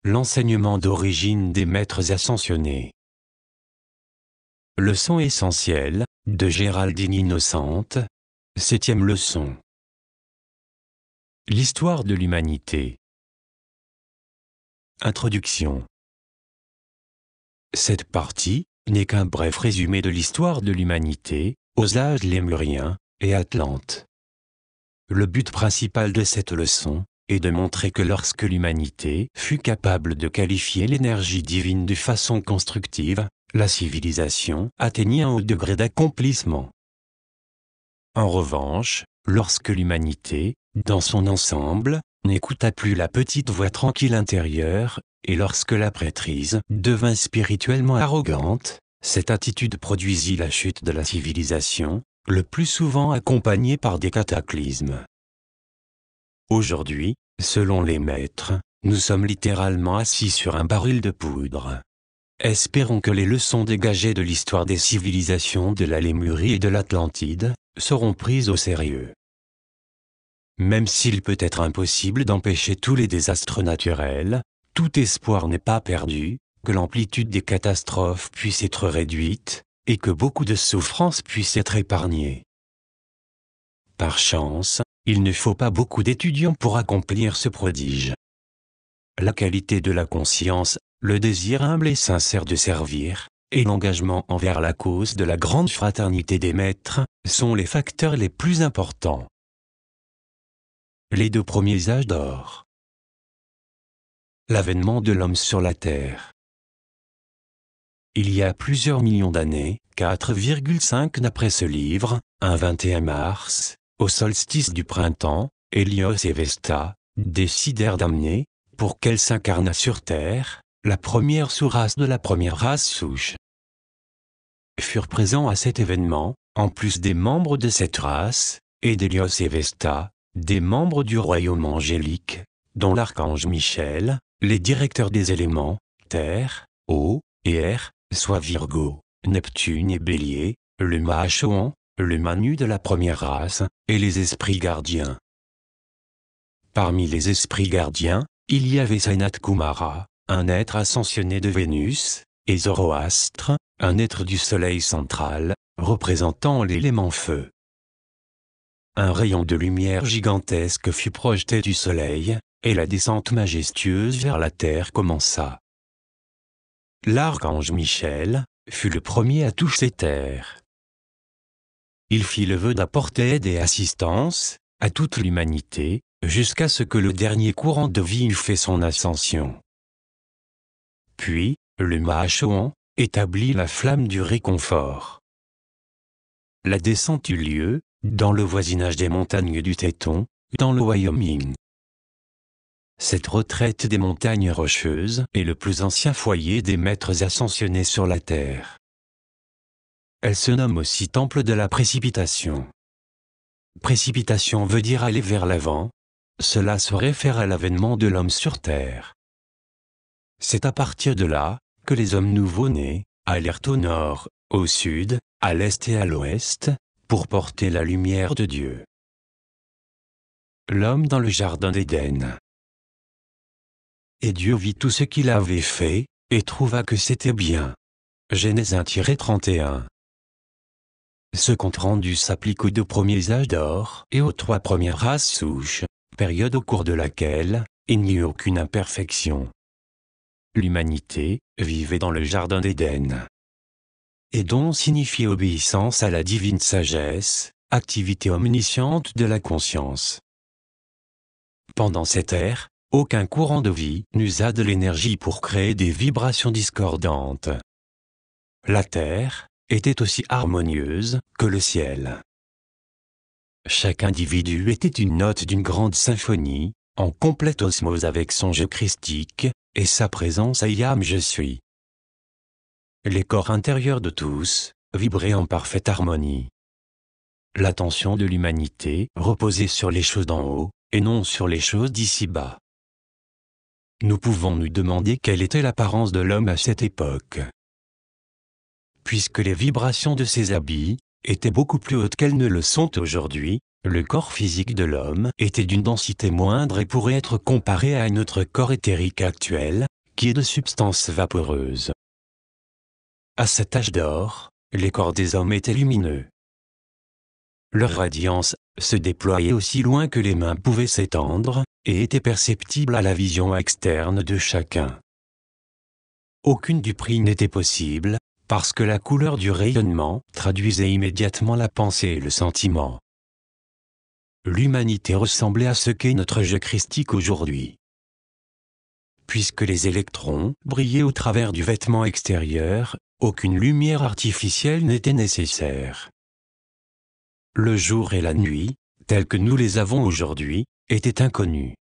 l'enseignement d'origine des maîtres ascensionnés. Leçon essentielle, de Géraldine Innocente. 7e leçon. L'histoire de l'humanité. Introduction. Cette partie n'est qu'un bref résumé de l'histoire de l'humanité, aux âges lémuriens et atlantes. Le but principal de cette leçon est de montrer que lorsque l'humanité fut capable de qualifier l'énergie divine de façon constructive, la civilisation atteignit un haut degré d'accomplissement. En revanche, lorsque l'humanité, dans son ensemble, n'écouta plus la petite voix tranquille intérieure, et lorsque la prêtrise devint spirituellement arrogante, cette attitude produisit la chute de la civilisation, le plus souvent accompagnée par des cataclysmes. Aujourd'hui, selon les maîtres, nous sommes littéralement assis sur un baril de poudre. Espérons que les leçons dégagées de l'histoire des civilisations de la Lémurie et de l'Atlantide seront prises au sérieux. Même s'il peut être impossible d'empêcher tous les désastres naturels, tout espoir n'est pas perdu, que l'amplitude des catastrophes puisse être réduite, et que beaucoup de souffrances puissent être épargnées. Par chance, il ne faut pas beaucoup d'étudiants pour accomplir ce prodige. La qualité de la conscience, le désir humble et sincère de servir, et l'engagement envers la cause de la grande fraternité des maîtres, sont les facteurs les plus importants. Les 2 premiers âges d'or. L'avènement de l'homme sur la Terre. Il y a plusieurs millions d'années, 4,5 d'après ce livre, un 21 mars, au solstice du printemps, Hélios et Vesta décidèrent d'amener, pour qu'elle s'incarne sur Terre, la première sous-race de la première race souche. Furent présents à cet événement, en plus des membres de cette race, et d'Hélios et Vesta, des membres du royaume angélique, dont l'archange Michel, les directeurs des éléments, terre, eau, et air, soit Virgo, Neptune et Bélier, le Mahachohan, le Manu de la première race, et les esprits gardiens. Parmi les esprits gardiens, il y avait Sanat Kumara, un être ascensionné de Vénus, et Zoroastre, un être du soleil central, représentant l'élément feu. Un rayon de lumière gigantesque fut projeté du soleil, et la descente majestueuse vers la terre commença. L'archange Michel fut le premier à toucher terre. Il fit le vœu d'apporter aide et assistance à toute l'humanité, jusqu'à ce que le dernier courant de vie eût fait son ascension. Puis, le Mahachohan établit la flamme du réconfort. La descente eut lieu, dans le voisinage des montagnes du Téton, dans le Wyoming. Cette retraite des montagnes rocheuses est le plus ancien foyer des maîtres ascensionnés sur la Terre. Elle se nomme aussi Temple de la Précipitation. Précipitation veut dire aller vers l'avant. Cela se réfère à l'avènement de l'homme sur Terre. C'est à partir de là que les hommes nouveau-nés allèrent au nord, au sud, à l'est et à l'ouest, pour porter la lumière de Dieu. L'homme dans le jardin d'Éden. Et Dieu vit tout ce qu'il avait fait, et trouva que c'était bien. Genèse 1-31. Ce compte-rendu s'applique aux 2 premiers âges d'or et aux 3 premières races souches, période au cours de laquelle il n'y eut aucune imperfection. L'humanité vivait dans le jardin d'Éden. Édon signifie obéissance à la divine sagesse, activité omnisciente de la conscience. Pendant cette ère, aucun courant de vie n'usa de l'énergie pour créer des vibrations discordantes. La terre était aussi harmonieuse que le ciel. Chaque individu était une note d'une grande symphonie, en complète osmose avec son je christique, et sa présence ayam je suis. Les corps intérieurs de tous vibraient en parfaite harmonie. L'attention de l'humanité reposait sur les choses d'en haut, et non sur les choses d'ici-bas. Nous pouvons nous demander quelle était l'apparence de l'homme à cette époque. Puisque les vibrations de ses habits étaient beaucoup plus hautes qu'elles ne le sont aujourd'hui, le corps physique de l'homme était d'une densité moindre et pourrait être comparé à notre corps éthérique actuel, qui est de substance vaporeuse. À cet âge d'or, les corps des hommes étaient lumineux. Leur radiance se déployait aussi loin que les mains pouvaient s'étendre, et était perceptible à la vision externe de chacun. Aucune duperie n'était possible, parce que la couleur du rayonnement traduisait immédiatement la pensée et le sentiment. L'humanité ressemblait à ce qu'est notre jeu christique aujourd'hui. Puisque les électrons brillaient au travers du vêtement extérieur, aucune lumière artificielle n'était nécessaire. Le jour et la nuit, tels que nous les avons aujourd'hui, étaient inconnus.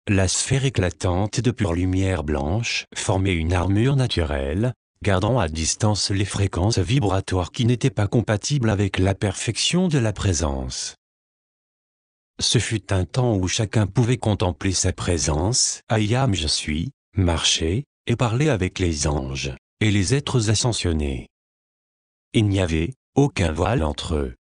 La sphère éclatante de pure lumière blanche formait une armure naturelle, gardant à distance les fréquences vibratoires qui n'étaient pas compatibles avec la perfection de la présence. Ce fut un temps où chacun pouvait contempler sa présence, Ayam je suis, marcher, et parler avec les anges, et les êtres ascensionnés. Il n'y avait aucun voile entre eux.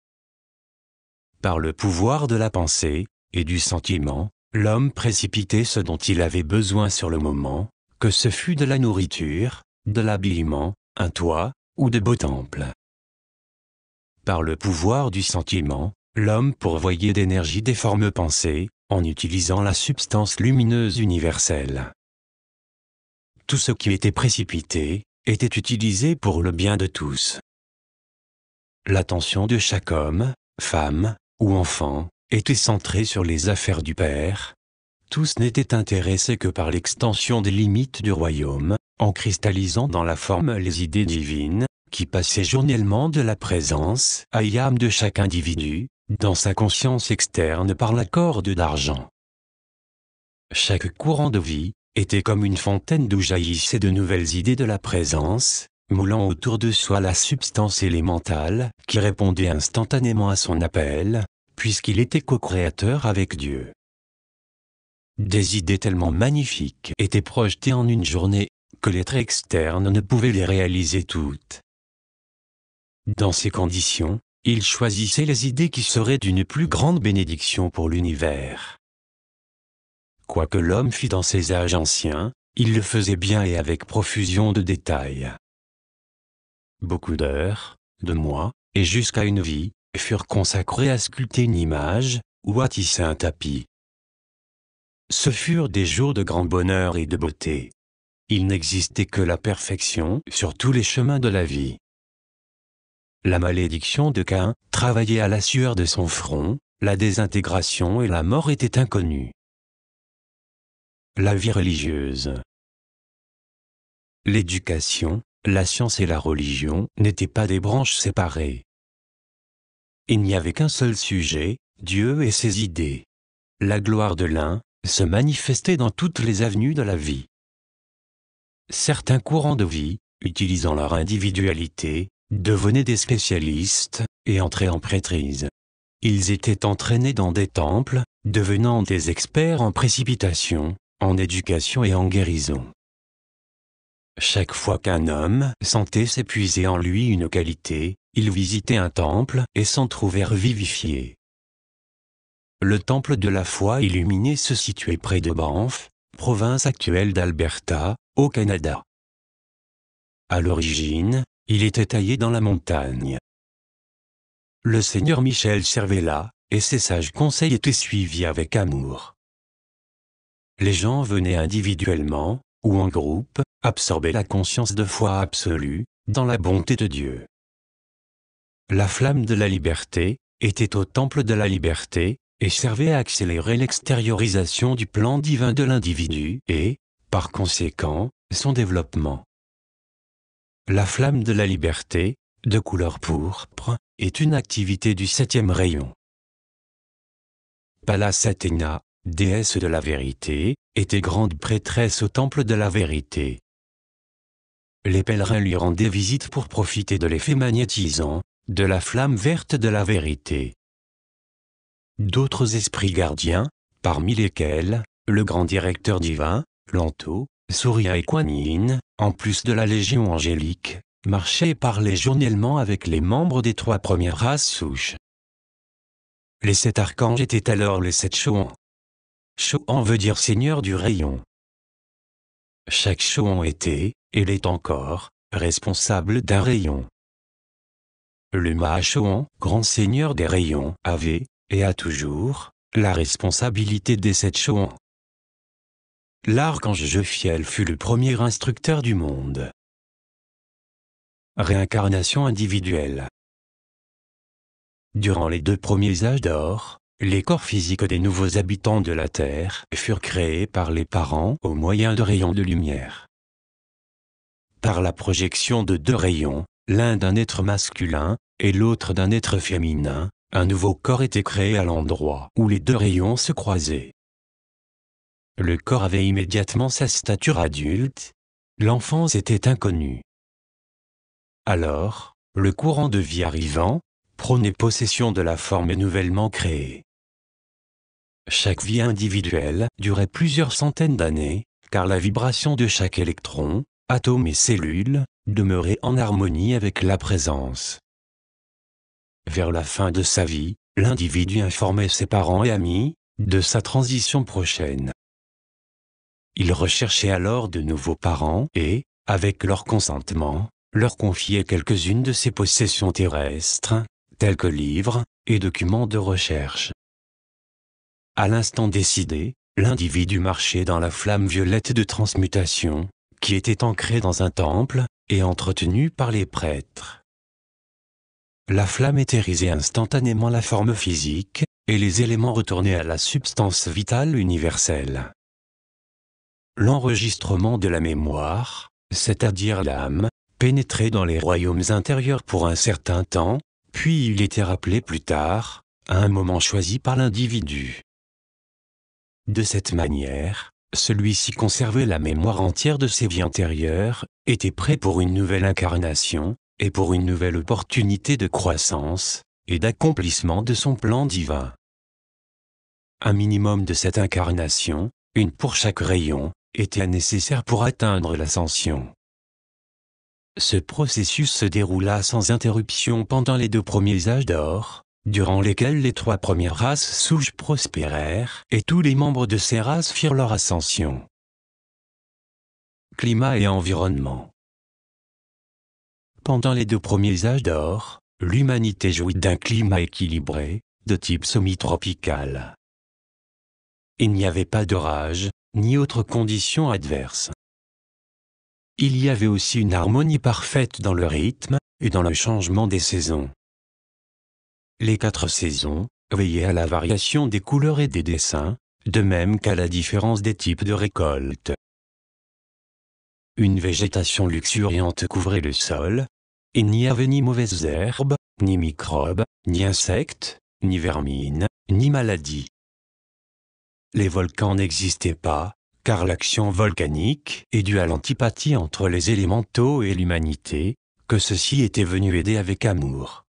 Par le pouvoir de la pensée, et du sentiment, l'homme précipitait ce dont il avait besoin sur le moment, que ce fût de la nourriture, de l'habillement, un toit, ou de beaux temples. Par le pouvoir du sentiment, l'homme pourvoyait d'énergie des formes pensées, en utilisant la substance lumineuse universelle. Tout ce qui était précipité, était utilisé pour le bien de tous. L'attention de chaque homme, femme, ou enfant, était centrée sur les affaires du Père. Tous n'étaient intéressés que par l'extension des limites du royaume, en cristallisant dans la forme les idées divines, qui passaient journellement de la présence, Ayam de chaque individu, dans sa conscience externe par la corde d'argent. Chaque courant de vie était comme une fontaine d'où jaillissaient de nouvelles idées de la présence, moulant autour de soi la substance élémentale qui répondait instantanément à son appel, puisqu'il était co-créateur avec Dieu. Des idées tellement magnifiques étaient projetées en une journée que l'être externe ne pouvait les réaliser toutes. Dans ces conditions, il choisissait les idées qui seraient d'une plus grande bénédiction pour l'univers. Quoi que l'homme fît dans ses âges anciens, il le faisait bien et avec profusion de détails. Beaucoup d'heures, de mois, et jusqu'à une vie, furent consacrés à sculpter une image, ou à tisser un tapis. Ce furent des jours de grand bonheur et de beauté. Il n'existait que la perfection sur tous les chemins de la vie. La malédiction de Caïn travaillait à la sueur de son front, la désintégration et la mort étaient inconnues. La vie religieuse. L'éducation, la science et la religion n'étaient pas des branches séparées. Il n'y avait qu'un seul sujet, Dieu et ses idées. La gloire de l'un se manifestait dans toutes les avenues de la vie. Certains courants de vie, utilisant leur individualité, devenaient des spécialistes, et entraient en prêtrise. Ils étaient entraînés dans des temples, devenant des experts en précipitation, en éducation et en guérison. Chaque fois qu'un homme sentait s'épuiser en lui une qualité, il visitait un temple et s'en trouvait revivifié. Le temple de la foi illuminée se situait près de Banff, province actuelle d'Alberta, au Canada. À l'origine, il était taillé dans la montagne. Le seigneur Michel servait là, et ses sages conseils étaient suivis avec amour. Les gens venaient individuellement, ou en groupe, absorber la conscience de foi absolue, dans la bonté de Dieu. La flamme de la liberté était au temple de la liberté, et servait à accélérer l'extériorisation du plan divin de l'individu et, par conséquent, son développement. La flamme de la liberté, de couleur pourpre, est une activité du 7e rayon. Pallas Athéna, déesse de la vérité, était grande prêtresse au temple de la vérité. Les pèlerins lui rendaient visite pour profiter de l'effet magnétisant, de la flamme verte de la vérité. D'autres esprits gardiens, parmi lesquels, le grand directeur divin, Lanto, Surya et Kuan Yin, en plus de la légion angélique, marchaient et parlaient journellement avec les membres des 3 premières races souches. Les 7 archanges étaient alors les 7 Choans. Choan veut dire seigneur du rayon. Chaque Choan était, et l'est encore, responsable d'un rayon. Le Mahachoan, grand seigneur des rayons, avait, et a toujours, la responsabilité des 7 Choans. L'archange Jophiel fut le premier instructeur du monde. Réincarnation individuelle. Durant les 2 premiers âges d'or, les corps physiques des nouveaux habitants de la Terre furent créés par les parents au moyen de rayons de lumière. Par la projection de 2 rayons, l'un d'un être masculin et l'autre d'un être féminin, un nouveau corps était créé à l'endroit où les 2 rayons se croisaient. Le corps avait immédiatement sa stature adulte, l'enfance était inconnue. Alors, le courant de vie arrivant, prenait possession de la forme nouvellement créée. Chaque vie individuelle durait plusieurs centaines d'années, car la vibration de chaque électron, atome et cellule, demeurait en harmonie avec la présence. Vers la fin de sa vie, l'individu informait ses parents et amis de sa transition prochaine. Il recherchait alors de nouveaux parents et, avec leur consentement, leur confiait quelques-unes de ses possessions terrestres, tels que livres et documents de recherche. À l'instant décidé, l'individu marchait dans la flamme violette de transmutation, qui était ancrée dans un temple et entretenue par les prêtres. La flamme éthérisait instantanément la forme physique, et les éléments retournaient à la substance vitale universelle. L'enregistrement de la mémoire, c'est-à-dire l'âme, pénétrait dans les royaumes intérieurs pour un certain temps, puis il était rappelé plus tard, à un moment choisi par l'individu. De cette manière, celui-ci conservait la mémoire entière de ses vies antérieures, était prêt pour une nouvelle incarnation, et pour une nouvelle opportunité de croissance, et d'accomplissement de son plan divin. Un minimum de cette incarnation, une pour chaque rayon, était nécessaire pour atteindre l'ascension. Ce processus se déroula sans interruption pendant les 2 premiers âges d'or, durant lesquels les 3 premières races souches prospérèrent et tous les membres de ces races firent leur ascension. Climat et environnement. Pendant les 2 premiers âges d'or, l'humanité jouit d'un climat équilibré, de type semi-tropical. Il n'y avait pas d'orage, ni autres conditions adverses. Il y avait aussi une harmonie parfaite dans le rythme et dans le changement des saisons. Les 4 saisons veillaient à la variation des couleurs et des dessins, de même qu'à la différence des types de récoltes. Une végétation luxuriante couvrait le sol. Il n'y avait ni mauvaises herbes, ni microbes, ni insectes, ni vermines, ni maladies. Les volcans n'existaient pas, car l'action volcanique est due à l'antipathie entre les élémentaux et l'humanité, que ceux-ci étaient venus aider avec amour.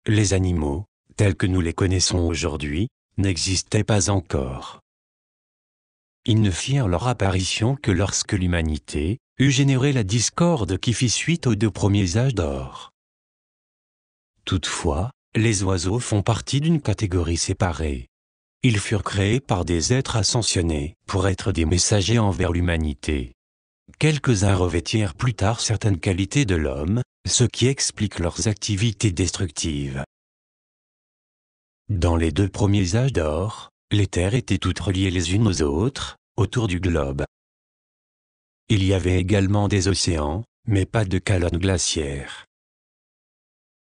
Les animaux, tels que nous les connaissons aujourd'hui, n'existaient pas encore. Ils ne firent leur apparition que lorsque l'humanité eut généré la discorde qui fit suite aux 2 premiers âges d'or. Toutefois, les oiseaux font partie d'une catégorie séparée. Ils furent créés par des êtres ascensionnés pour être des messagers envers l'humanité. Quelques-uns revêtirent plus tard certaines qualités de l'homme, ce qui explique leurs activités destructives. Dans les 2 premiers âges d'or, les terres étaient toutes reliées les unes aux autres, autour du globe. Il y avait également des océans, mais pas de colonnes glaciaires.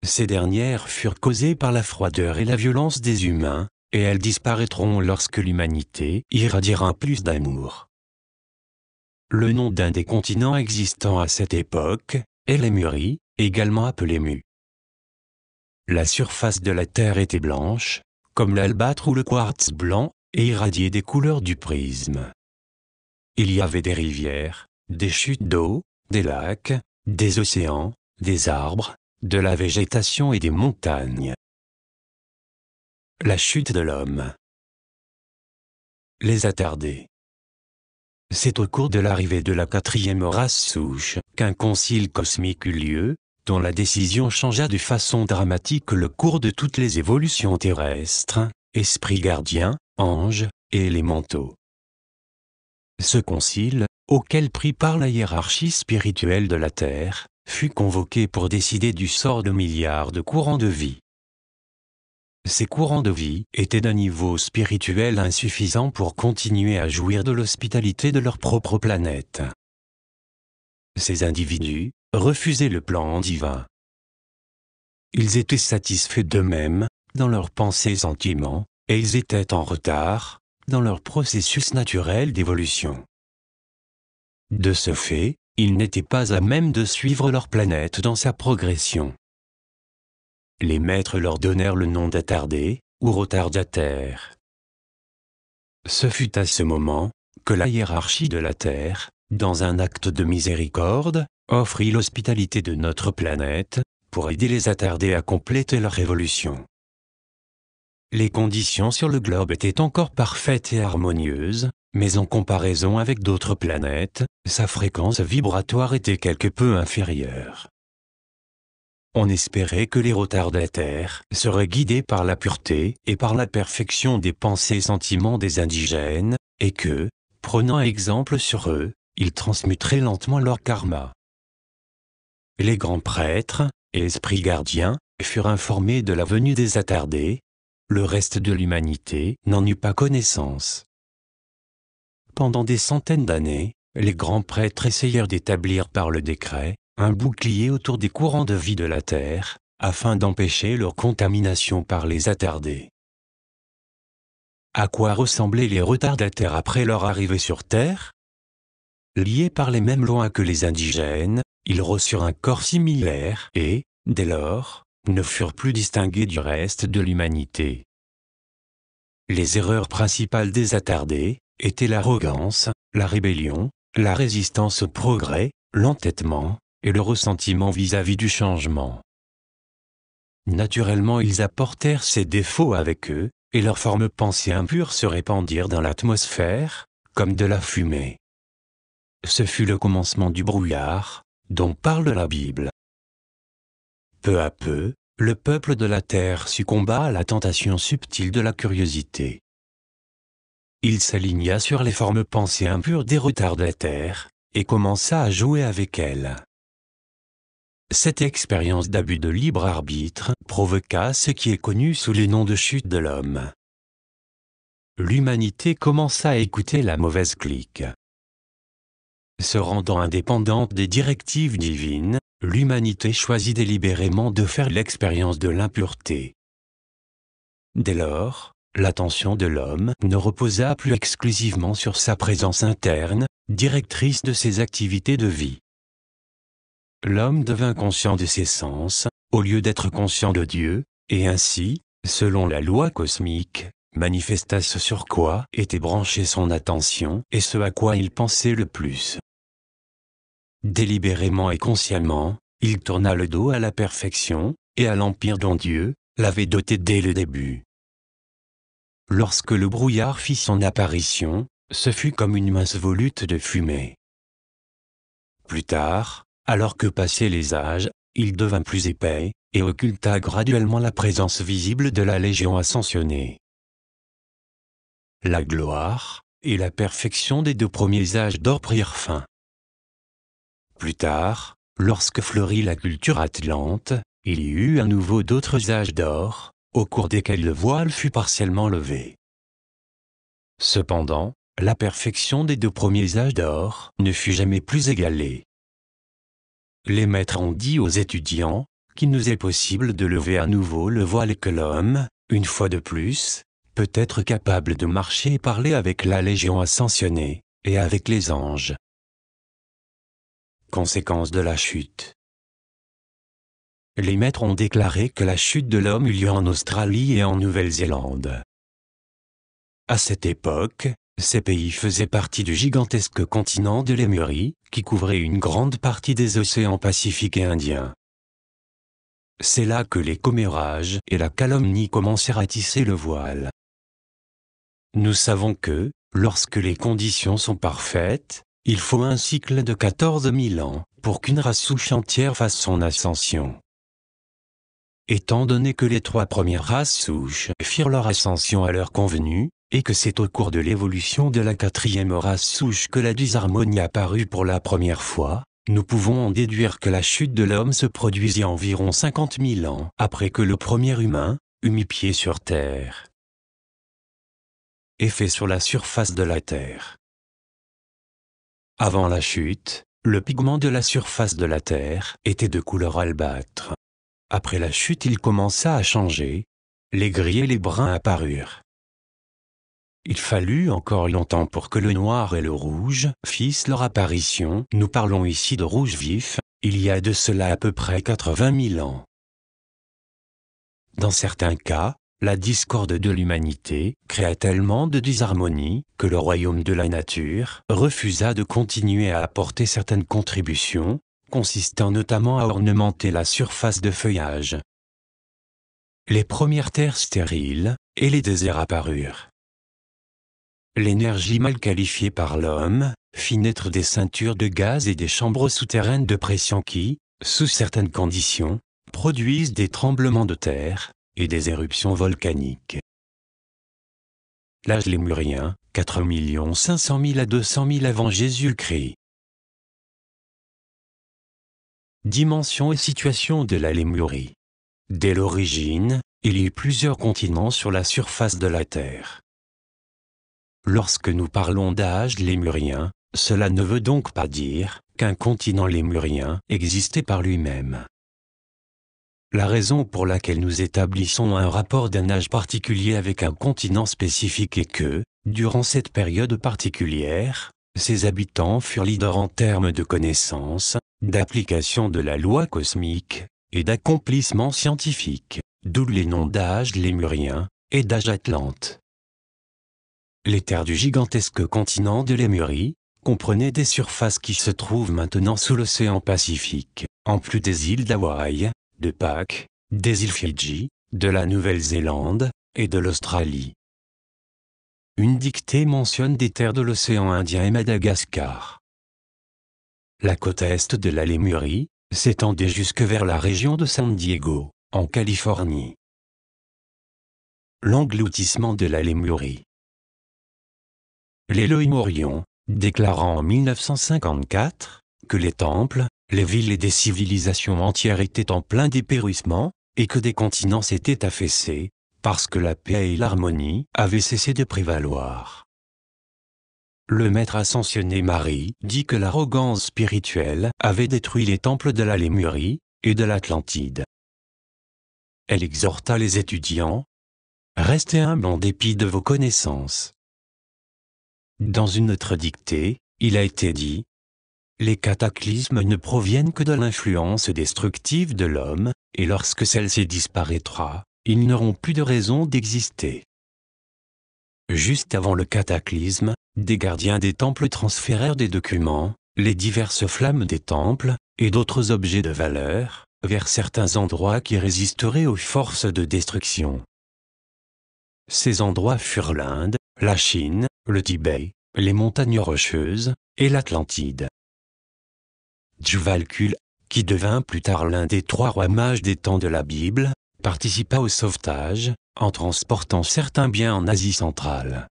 Ces dernières furent causées par la froideur et la violence des humains, et elles disparaîtront lorsque l'humanité irradiera plus d'amour. Le nom d'un des continents existants à cette époque est Lémurie, également appelé Mu. La surface de la Terre était blanche, comme l'albâtre ou le quartz blanc, et irradiait des couleurs du prisme. Il y avait des rivières, des chutes d'eau, des lacs, des océans, des arbres, de la végétation et des montagnes. La chute de l'homme. Les attardés. C'est au cours de l'arrivée de la 4e race souche qu'un concile cosmique eut lieu, dont la décision changea de façon dramatique le cours de toutes les évolutions terrestres, esprits gardiens, anges et élémentaux. Ce concile, auquel prit part la hiérarchie spirituelle de la Terre, fut convoqué pour décider du sort de milliards de courants de vie. Ces courants de vie étaient d'un niveau spirituel insuffisant pour continuer à jouir de l'hospitalité de leur propre planète. Ces individus refusaient le plan divin. Ils étaient satisfaits d'eux-mêmes, dans leurs pensées et sentiments, et ils étaient en retard, dans leur processus naturel d'évolution. De ce fait, ils n'étaient pas à même de suivre leur planète dans sa progression. Les maîtres leur donnèrent le nom d'attardés, ou retardataires. Ce fut à ce moment que la hiérarchie de la Terre, dans un acte de miséricorde, offrit l'hospitalité de notre planète, pour aider les attardés à compléter leur évolution. Les conditions sur le globe étaient encore parfaites et harmonieuses, mais en comparaison avec d'autres planètes, sa fréquence vibratoire était quelque peu inférieure. On espérait que les retardataires seraient guidés par la pureté et par la perfection des pensées et sentiments des indigènes, et que, prenant exemple sur eux, ils transmuteraient lentement leur karma. Les grands prêtres et esprits gardiens furent informés de la venue des attardés. Le reste de l'humanité n'en eut pas connaissance. Pendant des centaines d'années, les grands prêtres essayèrent d'établir par le décret un bouclier autour des courants de vie de la Terre, afin d'empêcher leur contamination par les attardés. À quoi ressemblaient les retardataires après leur arrivée sur Terre? Liés par les mêmes lois que les indigènes, ils reçurent un corps similaire et, dès lors, ne furent plus distingués du reste de l'humanité. Les erreurs principales des attardés étaient l'arrogance, la rébellion, la résistance au progrès, l'entêtement, et le ressentiment vis-à-vis du changement. Naturellement, ils apportèrent ces défauts avec eux, et leurs formes pensées impures se répandirent dans l'atmosphère, comme de la fumée. Ce fut le commencement du brouillard, dont parle la Bible. Peu à peu, le peuple de la terre succomba à la tentation subtile de la curiosité. Il s'aligna sur les formes pensées impures des retardataires, et commença à jouer avec elles. Cette expérience d'abus de libre arbitre provoqua ce qui est connu sous le nom de chute de l'homme. L'humanité commença à écouter la mauvaise clique. Se rendant indépendante des directives divines, l'humanité choisit délibérément de faire l'expérience de l'impureté. Dès lors, l'attention de l'homme ne reposa plus exclusivement sur sa présence interne, directrice de ses activités de vie. L'homme devint conscient de ses sens, au lieu d'être conscient de Dieu, et ainsi, selon la loi cosmique, manifesta ce sur quoi était branchée son attention et ce à quoi il pensait le plus. Délibérément et consciemment, il tourna le dos à la perfection, et à l'empire dont Dieu l'avait doté dès le début. Lorsque le brouillard fit son apparition, ce fut comme une mince volute de fumée. Plus tard, alors que passaient les âges, il devint plus épais, et occulta graduellement la présence visible de la Légion ascensionnée. La gloire et la perfection des deux premiers âges d'or prirent fin. Plus tard, lorsque fleurit la culture atlante, il y eut à nouveau d'autres âges d'or, au cours desquels le voile fut partiellement levé. Cependant, la perfection des deux premiers âges d'or ne fut jamais plus égalée. Les maîtres ont dit aux étudiants qu'il nous est possible de lever à nouveau le voile et que l'homme, une fois de plus, peut être capable de marcher et parler avec la Légion ascensionnée, et avec les anges. Conséquence de la chute. Les maîtres ont déclaré que la chute de l'homme eut lieu en Australie et en Nouvelle-Zélande. À cette époque, ces pays faisaient partie du gigantesque continent de Lémurie, qui couvrait une grande partie des océans Pacifique et Indien. C'est là que les commérages et la calomnie commencèrent à tisser le voile. Nous savons que, lorsque les conditions sont parfaites, Il faut un cycle de 14 000 ans pour qu'une race souche entière fasse son ascension. Étant donné que les 3 premières races souches firent leur ascension à l'heure convenue, et que c'est au cours de l'évolution de la 4e race souche que la disharmonie apparut pour la première fois, nous pouvons en déduire que la chute de l'homme se produisit environ 50 000 ans après que le premier humain eut mis pied sur Terre. Effet sur la surface de la Terre. Avant la chute, le pigment de la surface de la Terre était de couleur albâtre. Après la chute, il commença à changer. Les gris et les bruns apparurent. Il fallut encore longtemps pour que le noir et le rouge fissent leur apparition. Nous parlons ici de rouge vif, il y a de cela à peu près 80 000 ans. Dans certains cas, la discorde de l'humanité créa tellement de disharmonie que le royaume de la nature refusa de continuer à apporter certaines contributions, consistant notamment à ornementer la surface de feuillage. Les premières terres stériles et les déserts apparurent. L'énergie mal qualifiée par l'homme fit naître des ceintures de gaz et des chambres souterraines de pression qui, sous certaines conditions, produisent des tremblements de terre et des éruptions volcaniques. L'âge lémurien, 4 500 000 à 200 000 avant Jésus-Christ. Dimension et situation de la Lémurie. Dès l'origine, il y eut plusieurs continents sur la surface de la Terre. Lorsque nous parlons d'âge lémurien, cela ne veut donc pas dire qu'un continent lémurien existait par lui-même. La raison pour laquelle nous établissons un rapport d'un âge particulier avec un continent spécifique est que, durant cette période particulière, ses habitants furent leaders en termes de connaissances, d'application de la loi cosmique et d'accomplissement scientifique, d'où les noms d'âge lémurien et d'âge atlante. Les terres du gigantesque continent de Lémurie comprenaient des surfaces qui se trouvent maintenant sous l'océan Pacifique, en plus des îles d'Hawaï, de Pâques, des îles Fidji, de la Nouvelle-Zélande et de l'Australie. Une dictée mentionne des terres de l'océan Indien et Madagascar. La côte est de la Lémurie s'étendait jusque vers la région de San Diego, en Californie. L'engloutissement de la Lémurie. L'Élohim Orion, déclarant en 1954 que les temples, les villes et des civilisations entières étaient en plein dépérissement, et que des continents s'étaient affaissés, parce que la paix et l'harmonie avaient cessé de prévaloir. Le maître ascensionné Marie dit que l'arrogance spirituelle avait détruit les temples de la Lémurie et de l'Atlantide. Elle exhorta les étudiants « Restez humbles en dépit de vos connaissances ». Dans une autre dictée, il a été dit « Les cataclysmes ne proviennent que de l'influence destructive de l'homme, et lorsque celle-ci disparaîtra, ils n'auront plus de raison d'exister. » Juste avant le cataclysme, des gardiens des temples transférèrent des documents, les diverses flammes des temples, et d'autres objets de valeur, vers certains endroits qui résisteraient aux forces de destruction. Ces endroits furent l'Inde, la Chine, le Tibet, les montagnes rocheuses, et l'Atlantide. Djuvalkul, qui devint plus tard l'un des 3 rois mages des temps de la Bible, participa au sauvetage, en transportant certains biens en Asie centrale.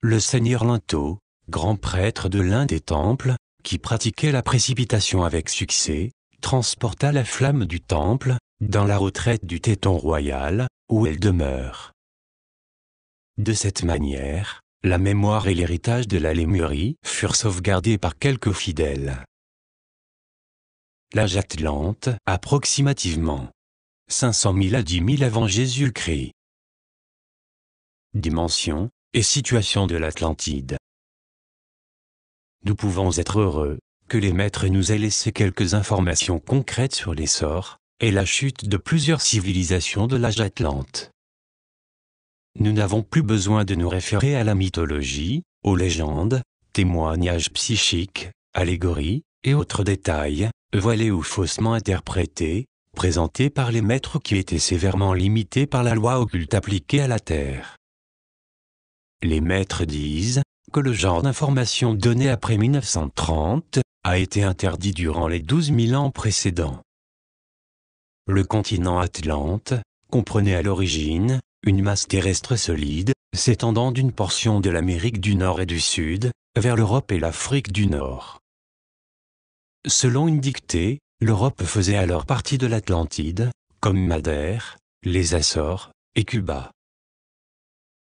Le seigneur Linto, grand prêtre de l'un des temples, qui pratiquait la précipitation avec succès, transporta la flamme du temple, dans la retraite du Téton royal, où elle demeure. De cette manière, la mémoire et l'héritage de la Lémurie furent sauvegardés par quelques fidèles. L'âge atlante, approximativement 500 000 à 10 000 avant Jésus-Christ. Dimension et situation de l'Atlantide. Nous pouvons être heureux que les maîtres nous aient laissé quelques informations concrètes sur l'essor et la chute de plusieurs civilisations de l'âge atlante. Nous n'avons plus besoin de nous référer à la mythologie, aux légendes, témoignages psychiques, allégories et autres détails, voilés ou faussement interprétés, présentés par les maîtres qui étaient sévèrement limités par la loi occulte appliquée à la Terre. Les maîtres disent que le genre d'information donné après 1930 a été interdit durant les 12 000 ans précédents. Le continent Atlante comprenait à l'origine une masse terrestre solide, s'étendant d'une portion de l'Amérique du Nord et du Sud, vers l'Europe et l'Afrique du Nord. Selon une dictée, l'Europe faisait alors partie de l'Atlantide, comme Madère, les Açores et Cuba.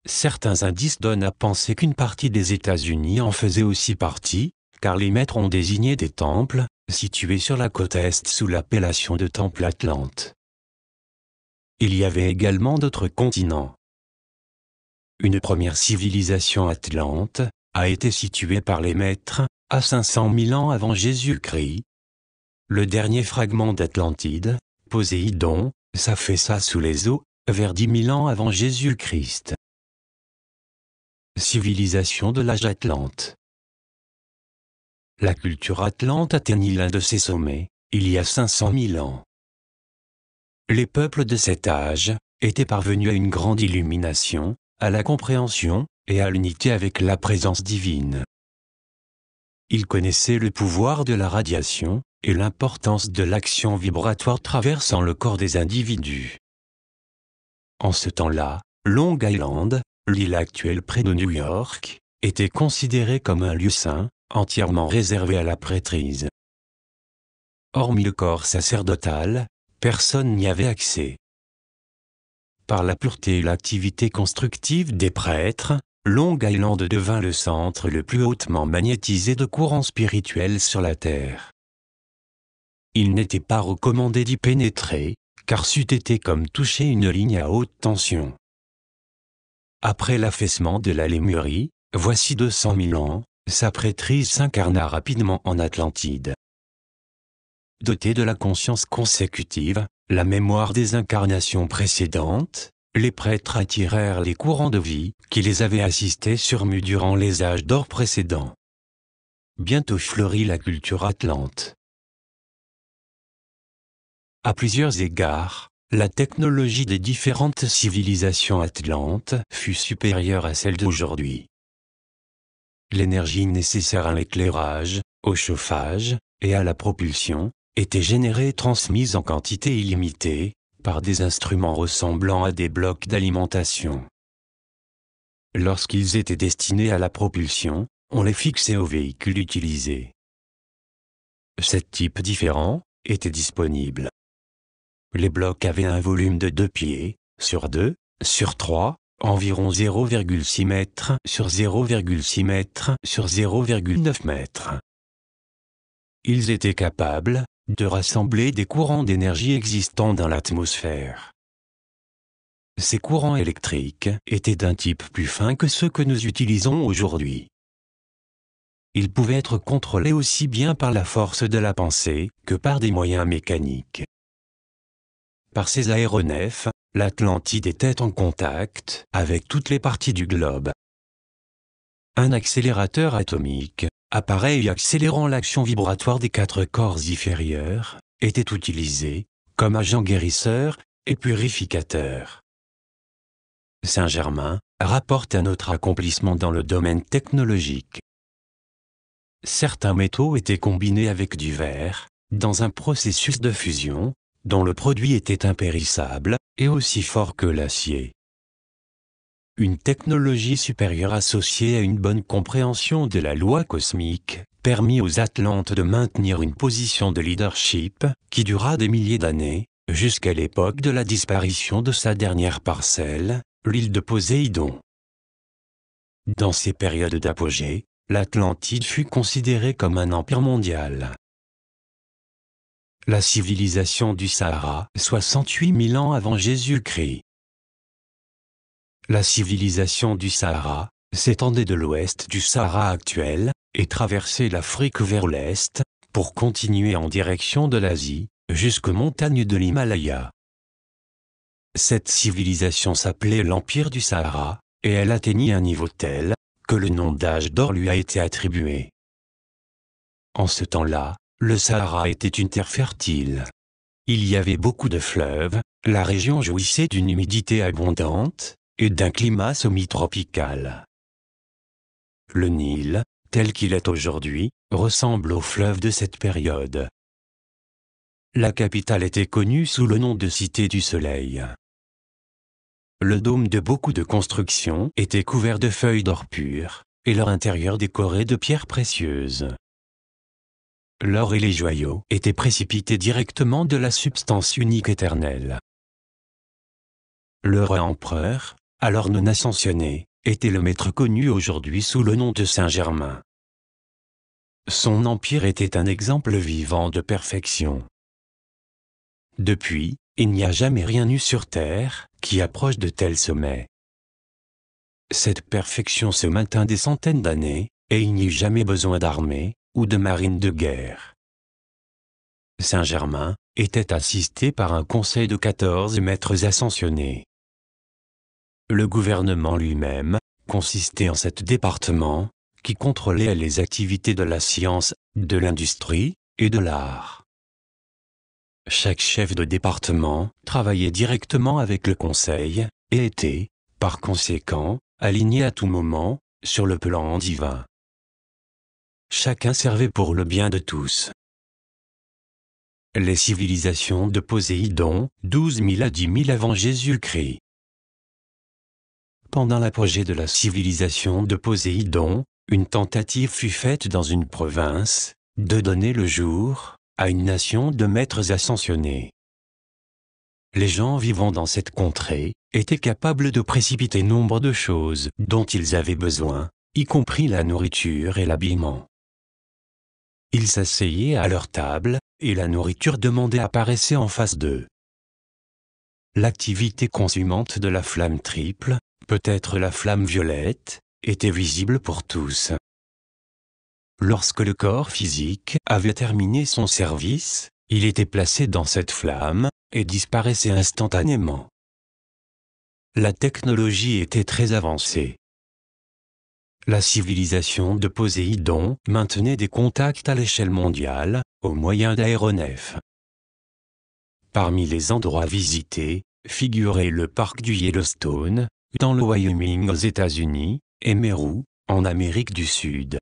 Certains indices donnent à penser qu'une partie des États-Unis en faisait aussi partie, car les maîtres ont désigné des temples, situés sur la côte est sous l'appellation de Temple Atlante. Il y avait également d'autres continents. Une première civilisation atlante a été située par les maîtres à 500 000 ans avant Jésus-Christ. Le dernier fragment d'Atlantide, Poséidon, s'affaissa sous les eaux vers 10 000 ans avant Jésus-Christ. Civilisation de l'âge Atlante. La culture atlante atteignit l'un de ses sommets, il y a 500 000 ans. Les peuples de cet âge étaient parvenus à une grande illumination, à la compréhension et à l'unité avec la présence divine. Ils connaissaient le pouvoir de la radiation et l'importance de l'action vibratoire traversant le corps des individus. En ce temps-là, Long Island, l'île actuelle près de New York, était considérée comme un lieu saint, entièrement réservé à la prêtrise. Hormis le corps sacerdotal, personne n'y avait accès. Par la pureté et l'activité constructive des prêtres, Long Island devint le centre le plus hautement magnétisé de courants spirituels sur la Terre. Il n'était pas recommandé d'y pénétrer, car c'eût été comme toucher une ligne à haute tension. Après l'affaissement de la Lémurie, voici 200 000 ans, sa prêtrise s'incarna rapidement en Atlantide. Dotés de la conscience consécutive, la mémoire des incarnations précédentes, les prêtres attirèrent les courants de vie qui les avaient assistés surmus durant les âges d'or précédents. Bientôt fleurit la culture atlante. À plusieurs égards, la technologie des différentes civilisations atlantes fut supérieure à celle d'aujourd'hui. L'énergie nécessaire à l'éclairage, au chauffage et à la propulsion était générée et transmise en quantité illimitée, par des instruments ressemblant à des blocs d'alimentation. Lorsqu'ils étaient destinés à la propulsion, on les fixait au véhicule utilisé. 7 types différents étaient disponibles. Les blocs avaient un volume de 2 pieds, sur 2, sur 3, environ 0,6 mètres sur 0,6 mètres sur 0,9 mètres. Ils étaient capables de rassembler des courants d'énergie existants dans l'atmosphère. Ces courants électriques étaient d'un type plus fin que ceux que nous utilisons aujourd'hui. Ils pouvaient être contrôlés aussi bien par la force de la pensée que par des moyens mécaniques. Par ces aéronefs, l'Atlantide était en contact avec toutes les parties du globe. Un accélérateur atomique, appareil accélérant l'action vibratoire des 4 corps inférieurs, était utilisé comme agent guérisseur et purificateur. Saint-Germain rapporte un autre accomplissement dans le domaine technologique. Certains métaux étaient combinés avec du verre, dans un processus de fusion, dont le produit était impérissable et aussi fort que l'acier. Une technologie supérieure associée à une bonne compréhension de la loi cosmique permit aux Atlantes de maintenir une position de leadership qui dura des milliers d'années, jusqu'à l'époque de la disparition de sa dernière parcelle, l'île de Poséidon. Dans ces périodes d'apogée, l'Atlantide fut considérée comme un empire mondial. La civilisation du Sahara, 68 000 ans avant Jésus-Christ. La civilisation du Sahara s'étendait de l'ouest du Sahara actuel et traversait l'Afrique vers l'est pour continuer en direction de l'Asie jusqu'aux montagnes de l'Himalaya. Cette civilisation s'appelait l'Empire du Sahara et elle atteignit un niveau tel que le nom d'âge d'or lui a été attribué. En ce temps-là, le Sahara était une terre fertile. Il y avait beaucoup de fleuves, la région jouissait d'une humidité abondante et d'un climat semi-tropical. Le Nil, tel qu'il est aujourd'hui, ressemble au fleuve de cette période. La capitale était connue sous le nom de Cité du Soleil. Le dôme de beaucoup de constructions était couvert de feuilles d'or pur, et leur intérieur décoré de pierres précieuses. L'or et les joyaux étaient précipités directement de la substance unique éternelle. Le roi empereur, alors non ascensionné, était le maître connu aujourd'hui sous le nom de Saint-Germain. Son empire était un exemple vivant de perfection. Depuis, il n'y a jamais rien eu sur terre qui approche de tels sommets. Cette perfection se maintint des centaines d'années, et il n'y eut jamais besoin d'armée ou de marine de guerre. Saint-Germain était assisté par un conseil de 14 maîtres ascensionnés. Le gouvernement lui-même consistait en 7 départements qui contrôlaient les activités de la science, de l'industrie et de l'art. Chaque chef de département travaillait directement avec le conseil et était, par conséquent, aligné à tout moment sur le plan divin. Chacun servait pour le bien de tous. Les civilisations de Poséidon, 12 000 à 10 000 avant Jésus-Christ. Pendant l'apogée de la civilisation de Poséidon, une tentative fut faite dans une province de donner le jour à une nation de maîtres ascensionnés. Les gens vivant dans cette contrée étaient capables de précipiter nombre de choses dont ils avaient besoin, y compris la nourriture et l'habillement. Ils s'asseyaient à leur table, et la nourriture demandée apparaissait en face d'eux. L'activité consumante de la flamme triple, peut-être la flamme violette, était visible pour tous. Lorsque le corps physique avait terminé son service, il était placé dans cette flamme, et disparaissait instantanément. La technologie était très avancée. La civilisation de Poséidon maintenait des contacts à l'échelle mondiale, au moyen d'aéronefs. Parmi les endroits visités, figurait le parc du Yellowstone, dans le Wyoming aux États-Unis, et Meru, en Amérique du Sud.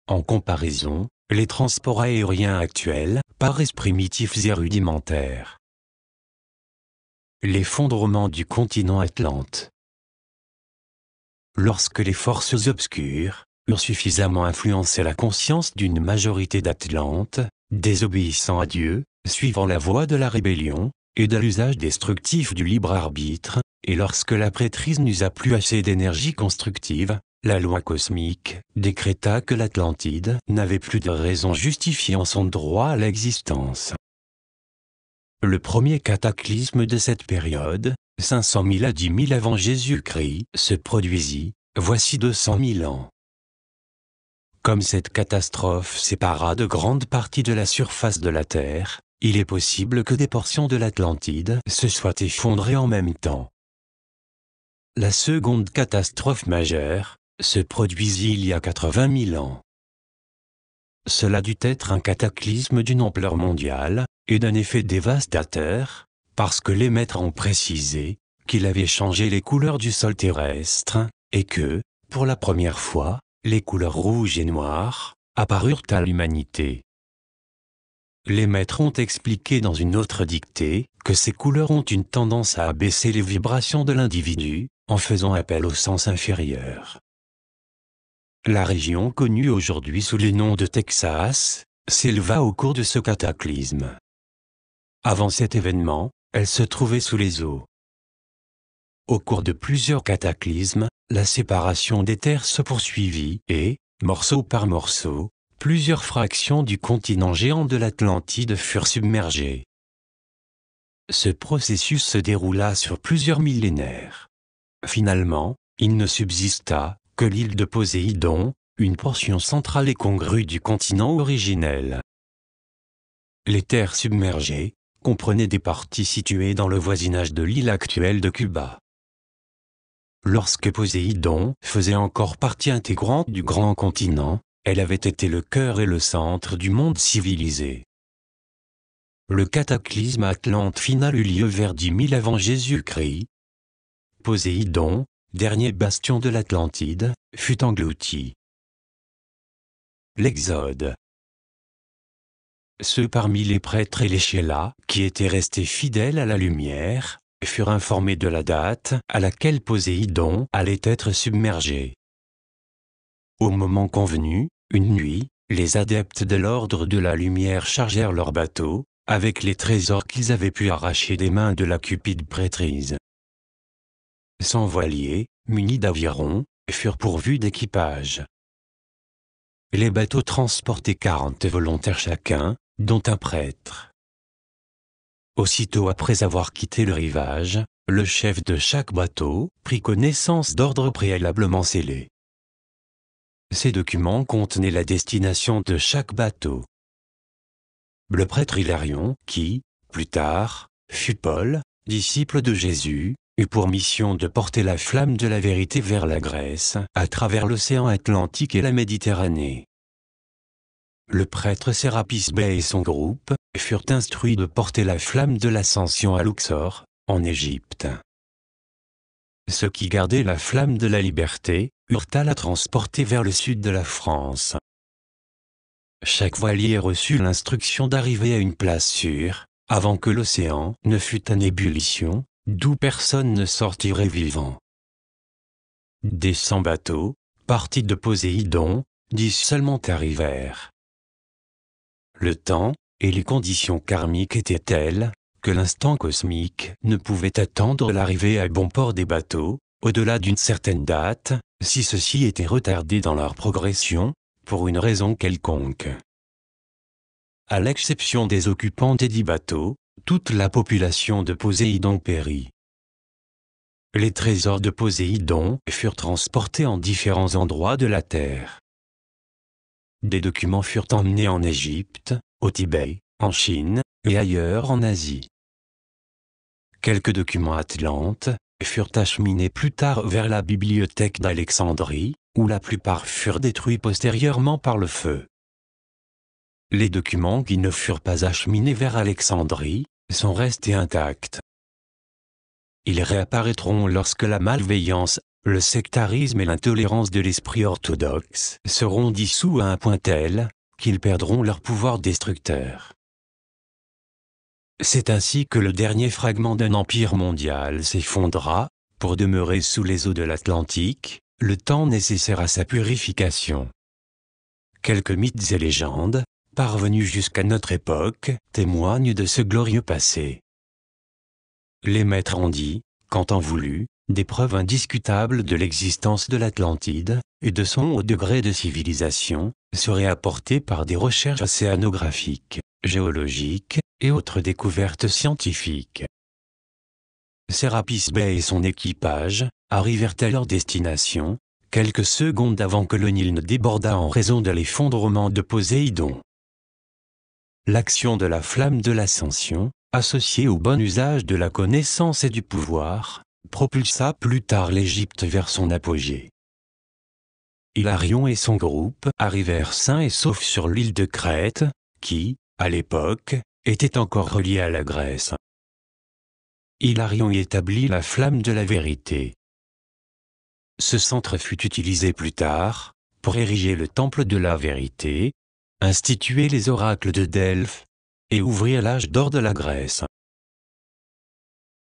En comparaison, les transports aériens actuels paraissent primitifs et rudimentaires. L'effondrement du continent Atlante. Lorsque les forces obscures eurent suffisamment influencé la conscience d'une majorité d'Atlantes, désobéissant à Dieu, suivant la voie de la rébellion, et de l'usage destructif du libre arbitre, et lorsque la prêtrise n'usa plus assez d'énergie constructive, la loi cosmique décréta que l'Atlantide n'avait plus de raison justifiant son droit à l'existence. Le premier cataclysme de cette période, 500 000 à 10 000 avant Jésus-Christ, se produisit, voici 200 000 ans. Comme cette catastrophe sépara de grandes parties de la surface de la Terre, il est possible que des portions de l'Atlantide se soient effondrées en même temps. La seconde catastrophe majeure se produisit il y a 80 000 ans. Cela dut être un cataclysme d'une ampleur mondiale et d'un effet dévastateur, parce que les maîtres ont précisé qu'il avait changé les couleurs du sol terrestre, et que, pour la première fois, les couleurs rouges et noires apparurent à l'humanité. Les maîtres ont expliqué dans une autre dictée que ces couleurs ont une tendance à abaisser les vibrations de l'individu, en faisant appel au sens inférieur. La région connue aujourd'hui sous le nom de Texas s'éleva au cours de ce cataclysme. Avant cet événement, elle se trouvait sous les eaux. Au cours de plusieurs cataclysmes, la séparation des terres se poursuivit et, morceau par morceau, plusieurs fractions du continent géant de l'Atlantide furent submergées. Ce processus se déroula sur plusieurs millénaires. Finalement, il ne subsista que l'île de Poséidon, une portion centrale et congrue du continent originel. Les terres submergées comprenaient des parties situées dans le voisinage de l'île actuelle de Cuba. Lorsque Poséidon faisait encore partie intégrante du grand continent, elle avait été le cœur et le centre du monde civilisé. Le cataclysme atlante final eut lieu vers 10 000 avant Jésus-Christ. Poséidon, dernier bastion de l'Atlantide, fut englouti. L'Exode. Ceux parmi les prêtres et les chélats qui étaient restés fidèles à la lumière furent informés de la date à laquelle Poséidon allait être submergé. Au moment convenu, une nuit, les adeptes de l'ordre de la lumière chargèrent leur bateau, avec les trésors qu'ils avaient pu arracher des mains de la cupide prêtrise. 100 voiliers, munis d'avirons, furent pourvus d'équipage. Les bateaux transportaient 40 volontaires chacun, dont un prêtre. Aussitôt après avoir quitté le rivage, le chef de chaque bateau prit connaissance d'ordres préalablement scellés. Ces documents contenaient la destination de chaque bateau. Le prêtre Hilarion, qui, plus tard, fut Paul, disciple de Jésus, eut pour mission de porter la flamme de la vérité vers la Grèce, à travers l'océan Atlantique et la Méditerranée. Le prêtre Sérapis Bey et son groupe furent instruits de porter la flamme de l'ascension à Luxor, en Égypte. Ceux qui gardaient la flamme de la liberté eurent à la transporter vers le sud de la France. Chaque voilier reçut l'instruction d'arriver à une place sûre, avant que l'océan ne fût en ébullition, d'où personne ne sortirait vivant. Des 100 bateaux, partis de Poséidon, 10 seulement arrivèrent. Le temps et les conditions karmiques étaient telles que l'instant cosmique ne pouvait attendre l'arrivée à bon port des bateaux, au-delà d'une certaine date, si ceux-ci étaient retardés dans leur progression, pour une raison quelconque. À l'exception des occupants des 10 bateaux, toute la population de Poséidon périt. Les trésors de Poséidon furent transportés en différents endroits de la terre. Des documents furent emmenés en Égypte, au Tibet, en Chine, et ailleurs en Asie. Quelques documents atlantes furent acheminés plus tard vers la bibliothèque d'Alexandrie, où la plupart furent détruits postérieurement par le feu. Les documents qui ne furent pas acheminés vers Alexandrie sont restés intacts. Ils réapparaîtront lorsque la malveillance, le sectarisme et l'intolérance de l'esprit orthodoxe seront dissous à un point tel qu'ils perdront leur pouvoir destructeur. C'est ainsi que le dernier fragment d'un empire mondial s'effondra, pour demeurer sous les eaux de l'Atlantique, le temps nécessaire à sa purification. Quelques mythes et légendes, parvenus jusqu'à notre époque, témoignent de ce glorieux passé. Les maîtres ont dit, qu'en temps voulu, des preuves indiscutables de l'existence de l'Atlantide, et de son haut degré de civilisation, seraient apportées par des recherches océanographiques, géologiques, et autres découvertes scientifiques. Sérapis Bey et son équipage arrivèrent à leur destination, quelques secondes avant que le Nil ne débordât en raison de l'effondrement de Poséidon. L'action de la flamme de l'ascension, associée au bon usage de la connaissance et du pouvoir, propulsa plus tard l'Égypte vers son apogée. Hilarion et son groupe arrivèrent sains et saufs sur l'île de Crète, qui, à l'époque, était encore reliée à la Grèce. Hilarion y établit la flamme de la vérité. Ce centre fut utilisé plus tard pour ériger le temple de la vérité, instituer les oracles de Delphes et ouvrir l'âge d'or de la Grèce.